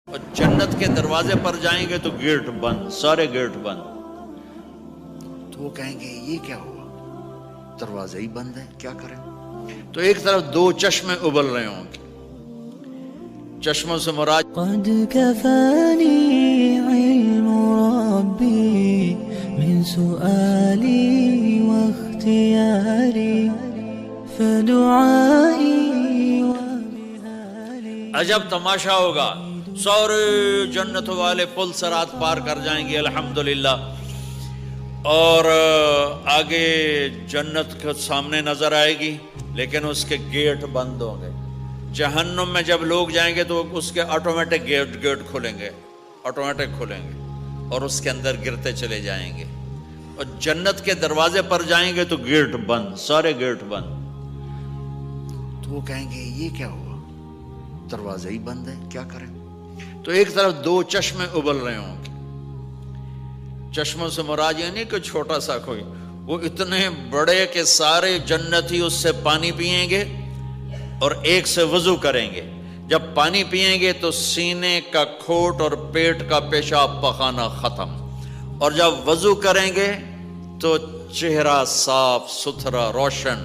اور جنت کے دروازے پر جائیں گے تو گیٹ بند، سارے گیٹ بند. تو وہ کہیں گے یہ کیا ہوا، دروازے ہی بند ہیں، کیا کریں؟ تو ایک طرف دو چشمے ابل رہے ہوں گے. چشموں سے مراد قد كفاني علم ربي من سؤالي واختياري فدعائي وبهالي. عجب تماشا ہوگا، سارے جنت والے پل صراط پار کر جائیں گے الحمدللہ، اور آگے جنت کے سامنے نظر آئے گی لیکن اس کے گیٹ بند ہوں گے. جہنم میں جب لوگ جائیں گے تو اس کے آٹومیٹک گیٹ کھلیں گے، آٹومیٹک کھلیں گے اور اس کے اندر گرتے چلے جائیں گے. اور جنت کے دروازے پر جائیں گے تو گیٹ بند، سارے گیٹ بند. تو وہ کہیں گے یہ کیا ہوا، دروازے ہی بند ہے، کیا کریں؟ تو ایک طرف دو چشمے ابل رہے ہوں گے. چشموں سے مراد یہ نہیں کہ چھوٹا سا کوئی، وہ اتنے بڑے کہ سارے جنتی اس سے پانی پئیں گے اور ایک سے وضو کریں گے. جب پانی پئیں گے تو سینے کا کھوٹ اور پیٹ کا پیشاب پخانہ ختم، اور جب وضو کریں گے تو چہرہ صاف ستھرا روشن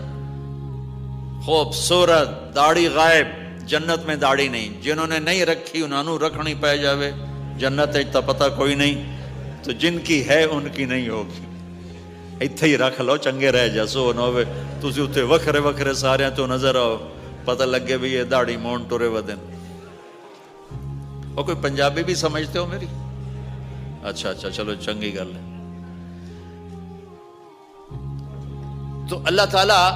خوبصورت، داڑھی غائب. جنت میں داڑھی نہیں، جنہوں نے نہیں رکھی انہوں نے رکھنی پہ جاوے. جنت تو پتہ کوئی نہیں، تو جن کی ہے ان کی نہیں ہوگی. اتھے ہی رکھ لو چنگے رہ جاسو نہ ہوئے تسی اتھے وکھرے وکھرے سارے تو نظر آؤ، پتہ لگے بھی یہ داڑھی مون ٹورے ودن. اور کوئی پنجابی بھی سمجھتے ہو میری؟ اچھا چلو چنگی گل ہے. تو اللہ تعالیٰ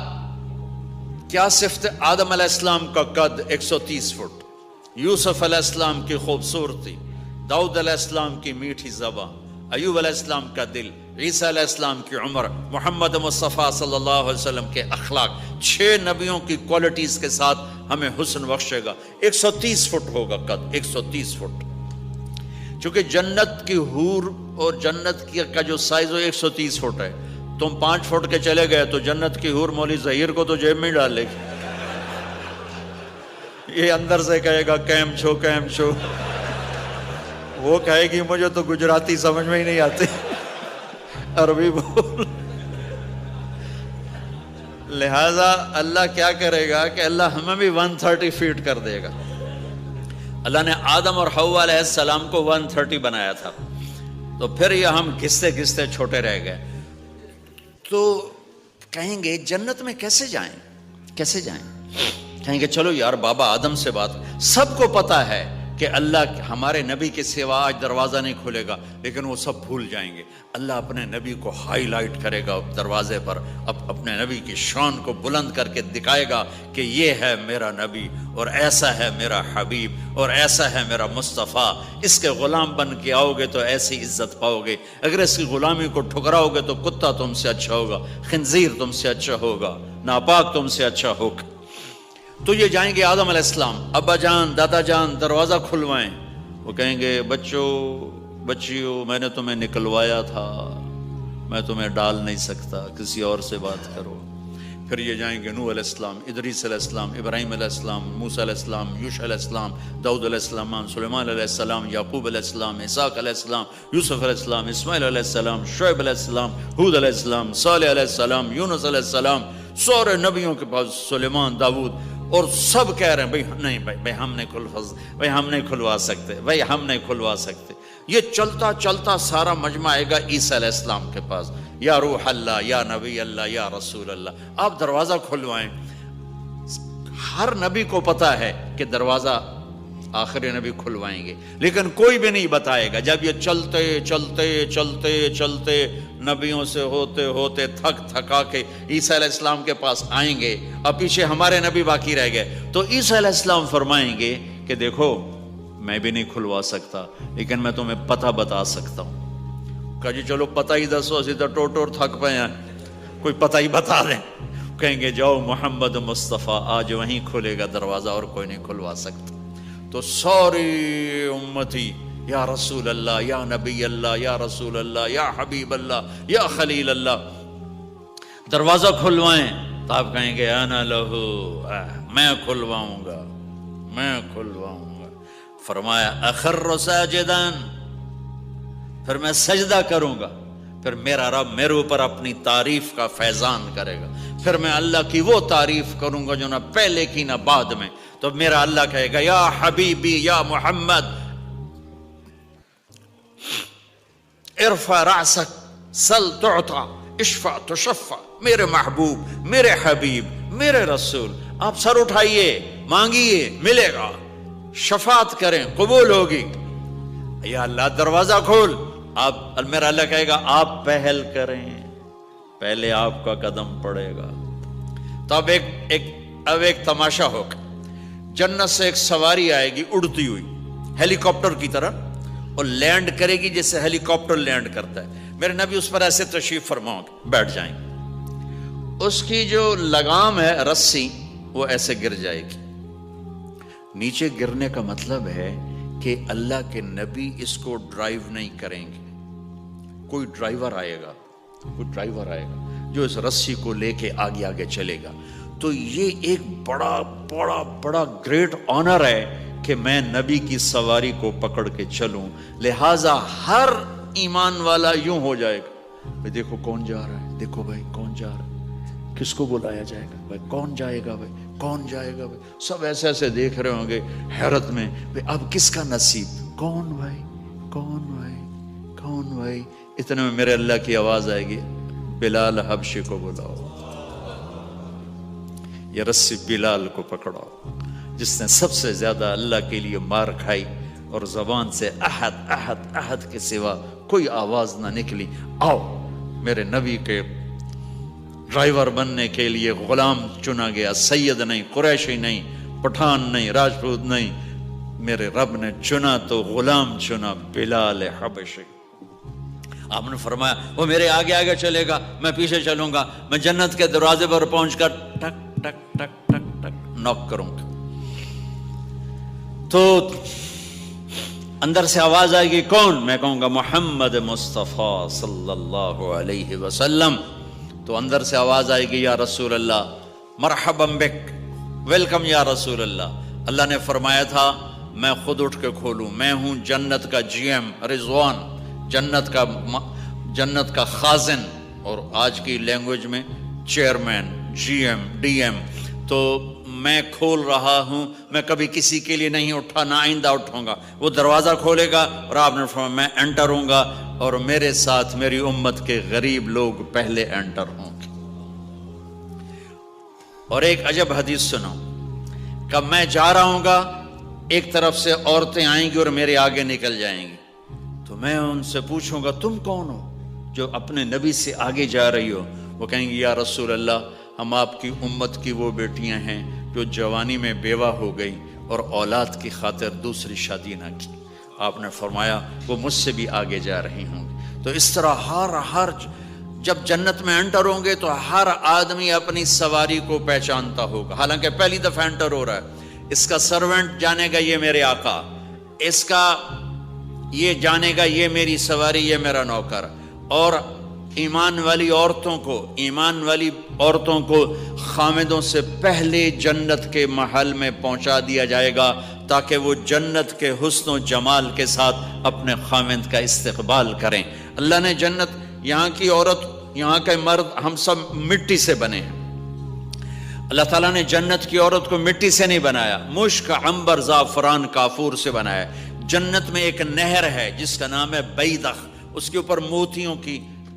کیا صفت آدم علیہ السلام کا قد 130 فٹ، یوسف علیہ السلام کی خوبصورتی، داؤد علیہ السلام کی میٹھی زبان، ایوب علیہ السلام کا دل، عیسیٰ علیہ السلام کی عمر، محمد مصطفیٰ صلی اللہ علیہ وسلم کے اخلاق، 6 نبیوں کی کوالٹیز کے ساتھ ہمیں حسن بخشے گا. 130 فٹ ہوگا قد، 130 فٹ. چونکہ جنت کی حور اور جنت کا جو سائز ہے 130 فٹ ہے. تم 5 فٹ کے چلے گئے تو جنت کی حور مولی ظہیر کو تو جیب میں ڈال لے گی. یہ اندر سے کہے گا کیم چھو، وہ کہے گی مجھے تو گجراتی سمجھ میں ہی نہیں آتی، عربی بول. لہذا اللہ کیا کرے گا کہ اللہ ہمیں بھی 130 فیٹ کر دے گا. اللہ نے آدم اور حوا علیہ السلام کو 130 بنایا تھا، تو پھر یہ ہم گھستے چھوٹے رہ گئے. تو کہیں گے جنت میں کیسے جائیں؟ کہیں گے چلو یار بابا آدم سے بات. سب کو پتا ہے کہ اللہ ہمارے نبی کے سوا آج دروازہ نہیں کھلے گا، لیکن وہ سب بھول جائیں گے. اللہ اپنے نبی کو ہائی لائٹ کرے گا دروازے پر، اپنے نبی کی شان کو بلند کر کے دکھائے گا کہ یہ ہے میرا نبی، اور ایسا ہے میرا حبیب، اور ایسا ہے میرا مصطفیٰ. اس کے غلام بن کے آؤ گے تو ایسی عزت پاؤ گے. اگر اس کی غلامی کو ٹھکراؤ گے تو کتا تم سے اچھا ہوگا، خنزیر تم سے اچھا ہوگا، ناپاک تم سے اچھا ہوگا. تو یہ جائیں گے آدم علیہ السلام، ابا جان دادا جان دروازہ کھلوائیں. وہ کہیں گے بچیو میں نے تمہیں نکلوایا تھا، میں تمہیں ڈال نہیں سکتا، کسی اور سے بات کرو. پھر یہ جائیں گے نوح علیہ السلام، ادریس علیہ السلام، ابراہیم علیہ السلام، موسیٰ علیہ السلام، یوشع علیہ السلام، داؤد علیہ السلام، سلیمان علیہ السلام، یعقوب علیہ السلام، اسحاق علیہ السلام، یوسف علیہ السلام، اسماعیل علیہ السلام، شعیب علیہ السلام، ہود علیہ السلام، صالح علیہ السلام، یونس علیہ السلام. سارے نبیوں کے پاس سلیمان، داؤد، اور سب کہہ رہے ہیں بھائی ہم نہیں کھلوا سکتے. یہ چلتا سارا مجمع آئے گا عیسیٰ علیہ السلام کے پاس، یا روح اللہ، یا نبی اللہ، یا رسول اللہ، آپ دروازہ کھلوائیں. ہر نبی کو پتا ہے کہ دروازہ آخری نبی کھلوائیں گے، لیکن کوئی بھی نہیں بتائے گا. جب یہ چلتے نبیوں سے ہوتے تھکا کے عیسیٰ علیہ السلام کے پاس آئیں گے، اب پیچھے ہمارے نبی باقی رہ گئے، تو عیسیٰ علیہ السلام فرمائیں گے کہ دیکھو میں بھی نہیں کھلوا سکتا، لیکن میں تمہیں پتہ بتا سکتا ہوں. کہا جی چلو پتہ ہی دسو، اسی تو ٹور تھک پے ہیں، کوئی پتہ ہی بتا دیں. کہیں گے جاؤ محمد مصطفیٰ، آج وہیں کھلے گا دروازہ اور کوئی نہیں کھلوا سکتا. تو ساری امتی یا رسول اللہ، یا نبی اللہ، یا رسول اللہ، یا حبیب اللہ، یا خلیل اللہ، دروازہ کھلوائیں. تو آپ کہیں گے انا لہو، میں کھلواؤں گا. فرمایا اخر ساجدان، پھر میں سجدہ کروں گا، پھر میرا رب میرے اوپر اپنی تعریف کا فیضان کرے گا، پھر میں اللہ کی وہ تعریف کروں گا جو نہ پہلے کی نہ بعد میں. تو میرا اللہ کہے گا یا حبیبی یا محمد ارفع رأسک سل تعطا اشفع تشفع. میرے محبوب، میرے حبیب، میرے رسول، آپ سر اٹھائیے، مانگیے، ملے گا، شفاعت کریں، قبول ہوگی. یا اللہ دروازہ کھول. آپ میرا اللہ کہے گا آپ پہل کریں، پہلے آپ کا قدم پڑے گا. تو اب ایک تماشا ہوگا. جنت سے ایک سواری آئے گی اڑتی ہوئی ہیلی کاپٹر کی طرح، اور لینڈ کرے گی جیسے ہیلی کاپٹر لینڈ کرتا ہے. میرے نبی اس پر ایسے تشریف فرماؤں گے، بیٹھ جائیں گے. اس کی جو لگام ہے رسی وہ ایسے گر جائے گی. نیچے گرنے کا مطلب ہے کہ اللہ کے نبی اس کو ڈرائیو نہیں کریں گے. کوئی ڈرائیور آئے گا جو اس رسی کو لے کے آگے آگے چلے گا. تو یہ ایک بڑا بڑا بڑا گریٹ آنر ہے کہ میں نبی کی سواری کو پکڑ کے چلوں. لہذا ہر ایمان والا یوں ہو جائے گا، بھائی دیکھو کون جا رہا ہے، دیکھو بھائی کون جا رہا ہے، کس کو بلایا جائے گا، بھائی کون جائے گا، بھائی کون جائے گا. بھائی سب ایسے ایسے دیکھ رہے ہوں گے حیرت میں، بھائی اب کس کا نصیب، کون بھائی کون بھائی کون بھائی. اتنے میں میرے اللہ کی آواز آئے گی بلال حبشی کو بلاؤ. یہ رسی بلال کو پکڑاؤ جس نے سب سے زیادہ اللہ کے لیے مار کھائی اور زبان سے احد احد احد کے سوا کوئی آواز نہ نکلی. آؤ میرے نبی کے ڈرائیور بننے کے لیے غلام چنا گیا. سید نہیں، قریشی نہیں، پٹھان نہیں، راجپوت نہیں، میرے رب نے چنا تو غلام چنا، بلال حبشی. آپ نے فرمایا وہ میرے آگے آگے چلے گا، میں پیچھے چلوں گا. میں جنت کے دروازے پر پہنچ کر ٹک ٹک ٹک ٹک ٹک نوک کروں گا. تو اندر سے آواز آئے گی کون؟ میں کہوں گا محمد مصطفیٰ صلی اللہ علیہ وسلم. تو اندر سے آواز آئے گی یا رسول اللہ، مرحبا بک، ویلکم یا رسول اللہ. اللہ نے فرمایا تھا میں خود اٹھ کے کھولوں. میں ہوں جنت کا جی ایم رضوان، جنت کا خازن، اور آج کی لینگویج میں chairman, GM, DM. تو میں کھول رہا ہوں، میں کبھی کسی کے لیے نہیں اٹھا، نہ آئندہ اٹھوں گا. وہ دروازہ کھولے گا اور آپ نے فرمایا میں انٹر ہوں گا اور میرے ساتھ میری امت کے غریب لوگ پہلے انٹر ہوں گے. اور ایک عجب حدیث سنو کہ میں جا رہا ہوں گا، ایک طرف سے عورتیں آئیں گی اور میرے آگے نکل جائیں گی. تو میں ان سے پوچھوں گا تم کون ہو جو اپنے نبی سے آگے جا رہی ہو؟ وہ کہیں گی یا رسول اللہ ہم آپ کی امت کی وہ بیٹیاں ہیں جو جوانی میں بیوہ ہو گئی اور اولاد کی خاطر دوسری شادی نہ کی. آپ نے فرمایا وہ مجھ سے بھی آگے جا رہی ہوں گی. تو اس طرح ہر جب جنت میں انٹر ہوں گے تو ہر آدمی اپنی سواری کو پہچانتا ہوگا. حالانکہ پہلی دفعہ انٹر ہو رہا ہے. اس کا سرونٹ جانے گا یہ میرے آقا، اس کا یہ جانے گا یہ میری سواری، یہ میرا نوکر. اور ایمان والی عورتوں کو خامدوں سے پہلے جنت کے محل میں پہنچا دیا جائے گا تاکہ وہ جنت کے حسن و جمال کے ساتھ اپنے خامد کا استقبال کریں. اللہ نے جنت، یہاں کی عورت، یہاں کے مرد، ہم سب مٹی سے بنے ہیں. اللہ تعالیٰ نے جنت کی عورت کو مٹی سے نہیں بنایا، مشک، عنبر، زعفران، کافور سے بنایا. جنت میں ایک نہر ہے جس کا نام ہے بیدخ، اس کے اوپر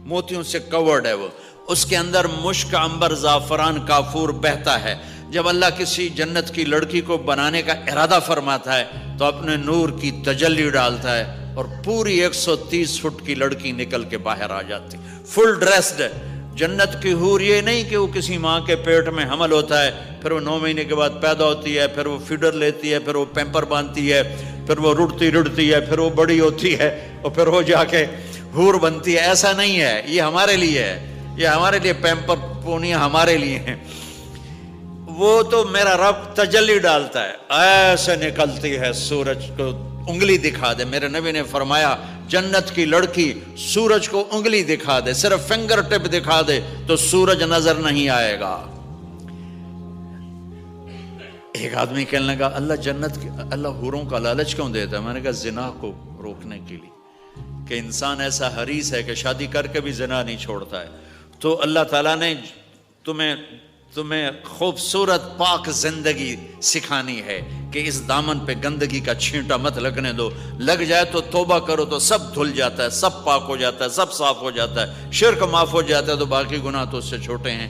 موتیوں سے کورڈ ہے. وہ اس کے اندر مشک، عنبر، زعفران، کافور بہتا ہے. جب اللہ کسی جنت کی لڑکی کو بنانے کا ارادہ فرماتا ہے تو اپنے نور کی تجلی ڈالتا ہے اور پوری 130 فٹ کی لڑکی نکل کے باہر آ جاتی، فل ڈریسڈ. جنت کی حور یہ نہیں کہ وہ کسی ماں کے پیٹ میں حمل ہوتا ہے، پھر وہ 9 مہینے کے بعد پیدا ہوتی ہے، پھر وہ فیڈر لیتی ہے، پھر وہ پیمپر باندھتی ہے، پھر وہ رڑتی ہے، پھر وہ بڑی ہوتی ہے اور پھر وہ جا کے حور بنتی ہے. ایسا نہیں ہے، یہ ہمارے لیے ہے، یہ ہمارے لیے پیمپر پونیاں ہمارے لیے ہیں. وہ تو میرا رب تجلی ڈالتا ہے، ایسے نکلتی ہے سورج کو انگلی دکھا دے. میرے نبی نے فرمایا جنت کی لڑکی سورج کو انگلی دکھا دے، صرف فنگر ٹپ دکھا دے تو سورج نظر نہیں آئے گا. ایک آدمی کہنے لگا اللہ جنت کی اللہ حوروں کا لالچ کیوں دیتا ہے؟ میں نے کہا زنا کو روکنے کے لیے، کہ انسان ایسا حریص ہے کہ شادی کر کے بھی زنا نہیں چھوڑتا ہے، تو اللہ تعالیٰ نے تمہیں خوبصورت پاک زندگی سکھانی ہے کہ اس دامن پہ گندگی کا چھینٹا مت لگنے دو، لگ جائے تو توبہ کرو تو سب دھل جاتا ہے، سب پاک ہو جاتا ہے، سب صاف ہو جاتا ہے، شرک معاف ہو جاتا ہے، تو باقی گناہ تو اس سے چھوٹے ہیں۔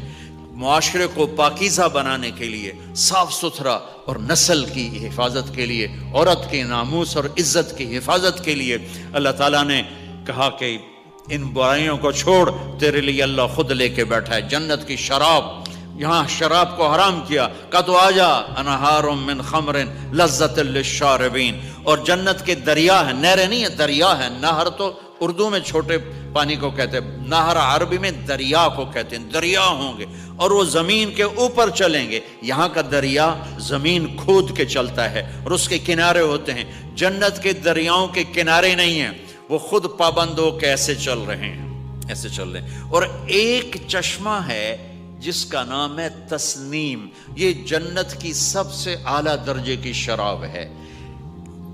معاشرے کو پاکیزہ بنانے کے لیے، صاف ستھرا اور نسل کی حفاظت کے لیے، عورت کے ناموس اور عزت کی حفاظت کے لیے اللہ تعالیٰ نے کہا کہ ان برائیوں کو چھوڑ، تیرے لیے اللہ خود لے کے بیٹھا ہے جنت کی شراب۔ یہاں شراب کو حرام کیا، کہا تو آجا انہار من خمر لذت للشاربین، اور جنت کے دریا ہیں، نہریں نہیں ہے، دریا ہے۔ نہر تو اردو میں چھوٹے پانی کو کہتے ہیں، نہر عربی میں دریا کو کہتے ہیں، دریا ہوں گے اور وہ زمین کے اوپر چلیں گے۔ یہاں کا دریا زمین کھود کے چلتا ہے اور اس کے کنارے ہوتے ہیں۔ جنت کے دریاؤں کے کنارے نہیں ہیں، وہ خود پابند ہو کے ایسے چل رہے ہیں، ایسے چل رہے ہیں۔ اور ایک چشمہ ہے جس کا نام ہے تسنیم، یہ جنت کی سب سے اعلیٰ درجے کی شراب ہے۔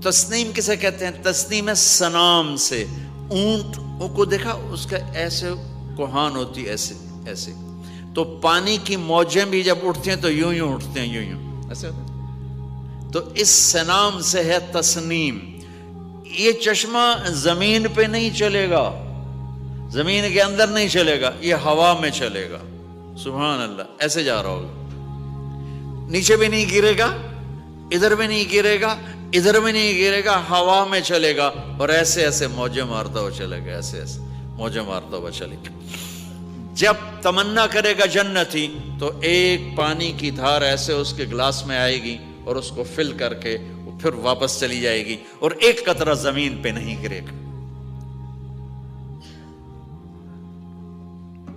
تسنیم کسے کہتے ہیں؟ تسنیم ہے سنام سے، اونٹ کو دیکھا اس کا ایسے کوہان ہوتی ایسے ایسے، تو پانی کی موجیں بھی جب اٹھتی ہیں تو یوں یوں اٹھتے ہیں، یوں یوں ایسے ہوتے ہیں، تو اس سنام سے ہے تسنیم۔ یہ چشمہ زمین پہ نہیں چلے گا، زمین کے اندر نہیں چلے گا، یہ ہوا میں چلے گا۔ سبحان اللہ، ایسے جا رہا ہوگا، نیچے بھی نہیں گرے گا، ادھر بھی نہیں گرے گا، ادھر بھی نہیں گرے گا، ہوا میں چلے گا اور ایسے ایسے موجیں مارتا ہوا چلے گا، ایسے ایسے موجیں مارتا ہوا چلے گا۔ جب تمنا کرے گا جنتی تو ایک پانی کی دھار ایسے اس کے گلاس میں آئے گی اور اس کو فل کر کے وہ پھر واپس چلی جائے گی اور ایک قطرہ زمین پہ نہیں گرے گا۔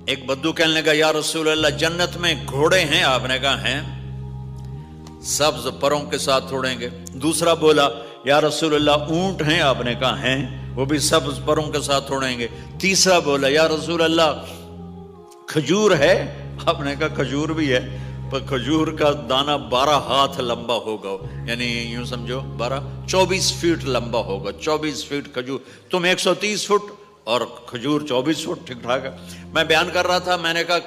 ایک بدو کہنے لگا یا رسول اللہ جنت میں گھوڑے ہیں؟ آپ نے کہا ہیں، سبز پروں کے ساتھ اڑیں گے۔ دوسرا بولا یا رسول اللہ اونٹ ہیں؟ آپ نے کہا ہیں، وہ بھی سبز پروں کے ساتھ اڑیں گے۔ تیسرا بولا یا رسول اللہ کھجور ہے؟ آپ نے کہا کھجور بھی ہے، پر کھجور کا دانہ 12 ہاتھ لمبا ہوگا، یعنی یوں سمجھو 24 فٹ لمبا ہوگا، 24 فٹ کھجور، تم 130 فٹ اور کھجور 24 فٹ، ٹھیک ٹھاک ہے۔ میں بیان کر رہا تھا، میں نے کہا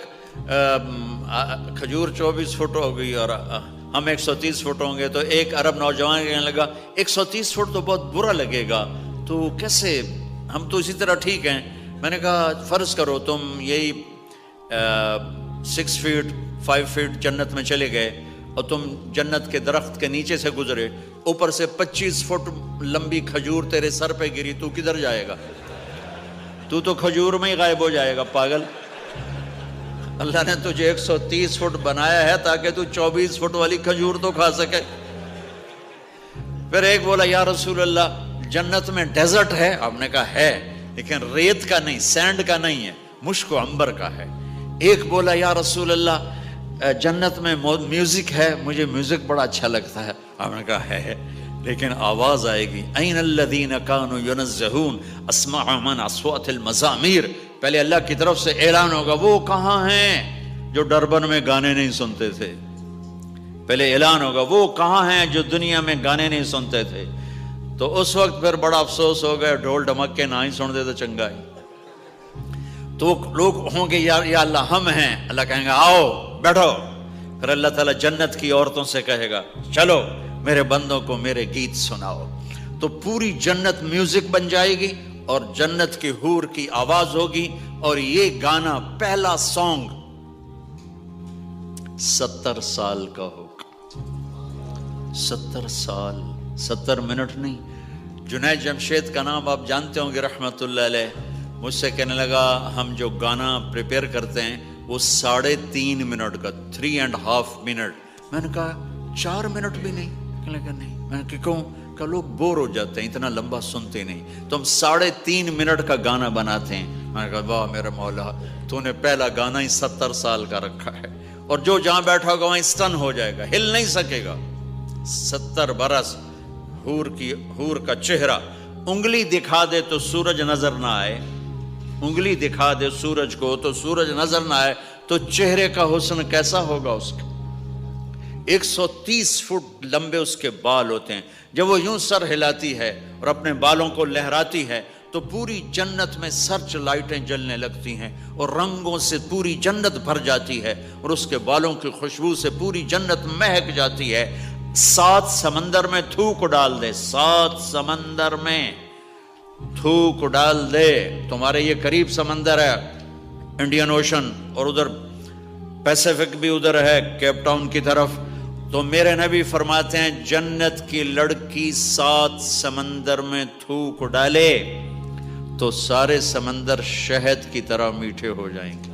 کھجور 24 فٹ ہوگی اور ہم 130 فٹ ہوں گے، تو ایک عرب نوجوان کہنے لگا 130 فٹ تو بہت برا لگے گا، تو کیسے، ہم تو اسی طرح ٹھیک ہیں۔ میں نے کہا فرض کرو تم یہی 6 فٹ 5 فٹ جنت میں چلے گئے اور تم جنت کے درخت کے نیچے سے گزرے، اوپر سے 25 فٹ لمبی کھجور تیرے سر پہ گری، تو کدھر جائے گا؟ تو کھجور میں ہی غائب ہو جائے گا، پاگل۔ اللہ نے تجھے 130 فٹ بنایا ہے تاکہ تو 24 فٹ والی کھجور تو کھا سکے۔ پھر ایک بولا یا رسول اللہ جنت میں ڈیزرٹ ہے؟ آپ نے کہا ہے، لیکن ریت کا نہیں، سینڈ کا نہیں ہے، مشک و عنبر کا ہے۔ ایک بولا یا رسول اللہ جنت میں میوزک ہے؟ مجھے میوزک بڑا اچھا لگتا ہے۔ آپ نے کہا ہے، لیکن آواز آئے گی این الذین کانوا ینزہون اسمع من اصوات المزامیر، پہلے اللہ کی طرف سے اعلان ہوگا وہ کہاں ہیں جو ڈربن میں گانے نہیں سنتے تھے، پہلے اعلان ہوگا وہ کہاں ہیں جو دنیا میں گانے نہیں سنتے تھے، تو اس وقت پھر بڑا افسوس ہوگا ڈھول ڈھمکے نہ ہی سن دے تو چنگا ہی، تو لوگ ہوں گے یا اللہ ہم ہیں، اللہ کہیں گا آؤ بیٹھو، پھر اللہ تعالیٰ جنت کی عورتوں سے کہے گا چلو میرے بندوں کو میرے گیت سناؤ، تو پوری جنت میوزک بن جائے گی اور جنت کی حور کی آواز ہوگی، اور یہ گانا پہلا سانگ 70 سال کا ہوگا، 70 سال، 70 منٹ نہیں۔ جنید جمشید کا نام آپ جانتے ہوں گے رحمت اللہ علیہ، مجھ سے کہنے لگا ہم جو گانا پریپیئر کرتے ہیں وہ 3.5 منٹ کا، 3.5 منٹ۔ میں نے کہا 4 منٹ بھی نہیں؟ کہنے لگا نہیں۔ میں نے کہا کیوں؟ کہ لوگ بور ہو جاتے ہیں، اتنا لمبا سنتے نہیں، تو ہم 3.5 منٹ کا گانا بناتے ہیں۔ میں نے کہا واہ میرے مولا، تو نے پہلا گانا ہی 70 سال کا رکھا ہے، اور جو جہاں بیٹھا ہوگا وہیں اسٹن ہو جائے گا، ہل نہیں سکے گا۔ 70 برس حور کا چہرہ، انگلی دکھا دے تو سورج نظر نہ آئے، انگلی دکھا دے سورج کو تو سورج نظر نہ آئے، تو چہرے کا حسن کیسا ہوگا اس کا؟ 130 فٹ لمبے اس کے بال ہوتے ہیں. جب وہ یوں سر ہلاتی ہے اور اپنے بالوں کو لہراتی ہے تو پوری جنت میں سرچ لائٹیں جلنے لگتی ہیں اور رنگوں سے پوری جنت بھر جاتی ہے اور اس کے بالوں کی خوشبو سے پوری جنت مہک جاتی ہے. 7 سمندر میں تھوک ڈال دے، 7 سمندر میں تھوک ڈال دے. تمہارے یہ قریب سمندر ہے انڈین اوشن، اور ادھر پیسیفک بھی ادھر ہے کیپ ٹاؤن کی طرف. تو میرے نبی فرماتے ہیں جنت کی لڑکی 7 سمندر میں تھوک ڈالے تو سارے سمندر شہد کی طرح میٹھے ہو جائیں گے.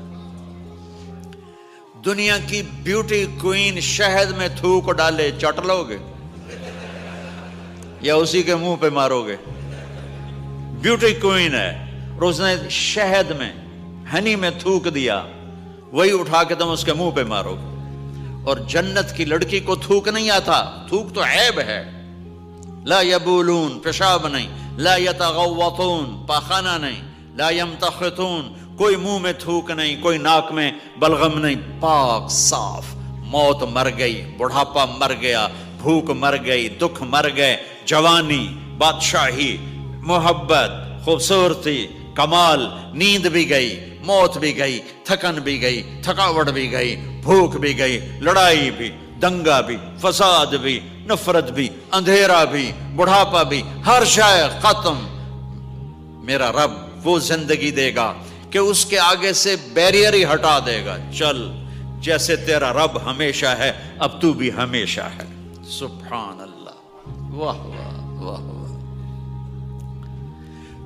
دنیا کی بیوٹی کوئین شہد میں تھوک ڈالے، چٹ لو گے یا اسی کے منہ پہ مارو گے؟ بیوٹی کوئین ہے اور اس نے شہد میں ہنی میں تھوک دیا، وہی اٹھا کے تم اس کے منہ پہ مارو گے. اور جنت کی لڑکی کو تھوک نہیں آتا، تھوک تو عیب ہے. لا یبولون، پیشاب نہیں، لا یتغوطون، پاخانہ نہیں، لا یمتخطون، کوئی منہ میں تھوک نہیں، کوئی ناک میں بلغم نہیں، پاک صاف. موت مر گئی، بڑھاپا مر گیا، بھوک مر گئی، دکھ مر گئے، جوانی، بادشاہی، محبت، خوبصورتی، کمال، نیند بھی گئی، موت بھی گئی، تھکن بھی گئی، تھکاوٹ بھی گئی، بھوک بھی گئی، لڑائی بھی، دنگا بھی، فساد بھی، نفرت بھی، اندھیرا بھی، بڑھاپا بھی، ہر شے ختم. میرا رب وہ زندگی دے گا کہ اس کے آگے سے بیریئر ہی ہٹا دے گا. چل جیسے تیرا رب ہمیشہ ہے اب تو بھی ہمیشہ ہے. سبحان اللہ، واہ واہ واہ واہ.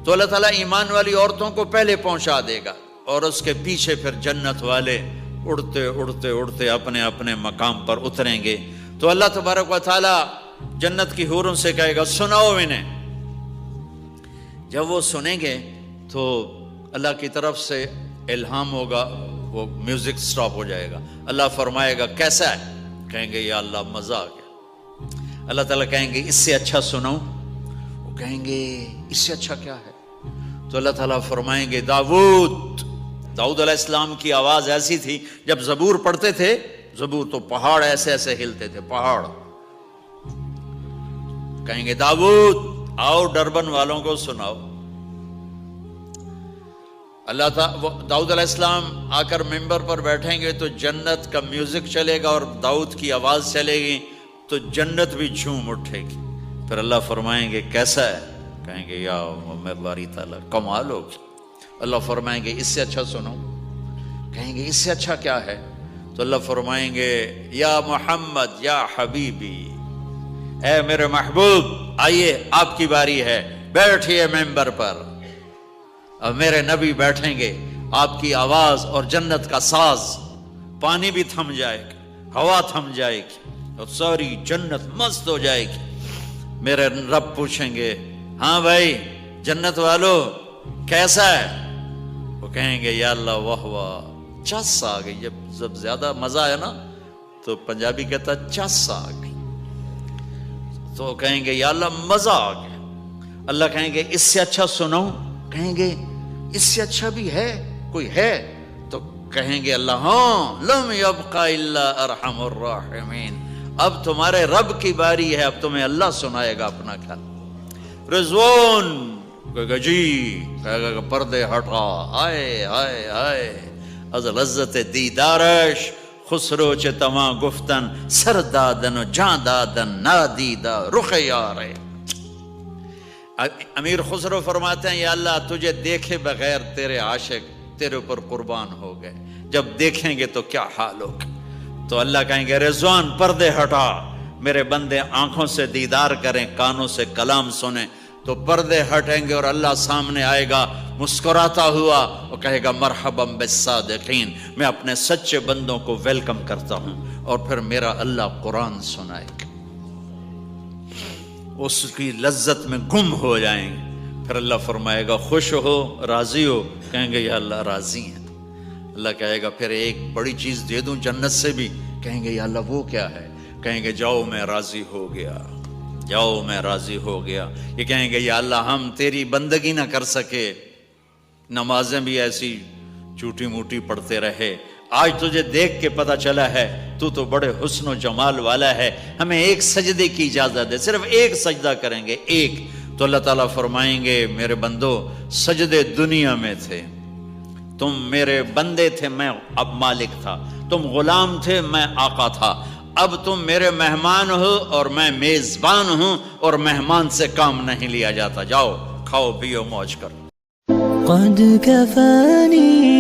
تو اللہ تعالیٰ ایمان والی عورتوں کو پہلے پہنچا دے گا اور اس کے پیچھے پھر جنت والے اڑتے اڑتے اڑتے اپنے اپنے مقام پر اتریں گے. تو اللہ تبارک و تعالیٰ جنت کی حوروں سے کہے گا سناؤ انہیں. جب وہ سنیں گے تو اللہ کی طرف سے الہام ہوگا، وہ میوزک سٹاپ ہو جائے گا. اللہ فرمائے گا کیسا ہے؟ کہیں گے یا اللہ مزہ آ گیا. اللہ تعالیٰ کہیں گے اس سے اچھا سناؤں؟ وہ کہیں گے اس سے اچھا کیا ہے؟ تو اللہ تعالیٰ فرمائیں گے داؤد علیہ السلام کی آواز ایسی تھی جب زبور پڑھتے تھے، زبور تو پہاڑ ایسے ایسے ہلتے تھے، پہاڑ. کہیں گے داؤد آؤ ڈربن والوں کو سناؤ. اللہ تعالیٰ داؤد علیہ السلام آ کر ممبر پر بیٹھیں گے تو جنت کا میوزک چلے گا اور داؤد کی آواز چلے گی تو جنت بھی جھوم اٹھے گی. پھر اللہ فرمائیں گے کیسا ہے؟ کہیں گے یا باری تعالیٰ کمال ہوگی. اللہ فرمائیں گے اس سے اچھا سنو. کہیں گے اس سے اچھا کیا ہے؟ تو اللہ فرمائیں گے یا محمد یا حبیبی، اے میرے محبوب آئیے آپ کی باری ہے، بیٹھیے ممبر پر. اب میرے نبی بیٹھیں گے، آپ کی آواز اور جنت کا ساز، پانی بھی تھم جائے گا، ہوا تھم جائے گی اور ساری جنت مست ہو جائے گی. میرے رب پوچھیں گے ہاں بھائی جنت والو کیسا ہے؟ وہ کہیں گے یا اللہ واہ واہ، چس آ گئی. جب زیادہ مزہ ہے نا تو پنجابی کہتا چس آ گئی. تو کہیں گے یا اللہ مزہ آ گیا. اللہ کہیں گے اس سے اچھا سناؤں؟ کہیں گے اس سے اچھا بھی ہے، کوئی ہے؟ تو کہیں گے اللہ ہاں لم یبقى الا ارحم الراحمین، اب تمہارے رب کی باری ہے، اب تمہیں اللہ سنائے گا اپنا کھال. رضوان کہے گا جی، کہے گا پردے ہٹا، آئے آئے آئے از لذت دیدارش خسرو چه تما گفتن سر دادن و جان دادن نادیدہ رخ یارے. امیر خسرو فرماتے ہیں یا اللہ تجھے دیکھے بغیر تیرے عاشق تیرے اوپر قربان ہو گئے، جب دیکھیں گے تو کیا حال ہوگا. تو اللہ کہیں گے رضوان پردے ہٹا، میرے بندے آنکھوں سے دیدار کریں، کانوں سے کلام سنیں. تو پردے ہٹیں گے اور اللہ سامنے آئے گا مسکراتا ہوا اور کہے گا مرحبا بالصادقین، میں اپنے سچے بندوں کو ویلکم کرتا ہوں. اور پھر میرا اللہ قرآن سنائے گا، اس کی لذت میں گم ہو جائیں گے. پھر اللہ فرمائے گا خوش ہو، راضی ہو؟ کہیں گے یا اللہ راضی ہیں. اللہ کہے گا پھر ایک بڑی چیز دے دوں جنت سے بھی؟ کہیں گے یا اللہ وہ کیا ہے؟ کہیں گے جاؤ میں راضی ہو گیا، جاؤ میں راضی ہو گیا. یہ کہیں گے یا اللہ ہم تیری بندگی نہ کر سکے، نمازیں بھی ایسی چوٹی موٹی پڑھتے رہے، آج تجھے دیکھ کے پتہ چلا ہے تو بڑے حسن و جمال والا ہے، ہمیں ایک سجدے کی اجازت دے، صرف ایک سجدہ کریں گے، ایک۔ تو اللہ تعالیٰ فرمائیں گے میرے بندو سجدے دنیا میں تھے، تم میرے بندے تھے، میں اب مالک تھا، تم غلام تھے، میں آقا تھا، اب تم میرے مہمان ہو اور میں میزبان ہوں، اور مہمان سے کام نہیں لیا جاتا، جاؤ کھاؤ پیو موج کرو۔ قد كفاني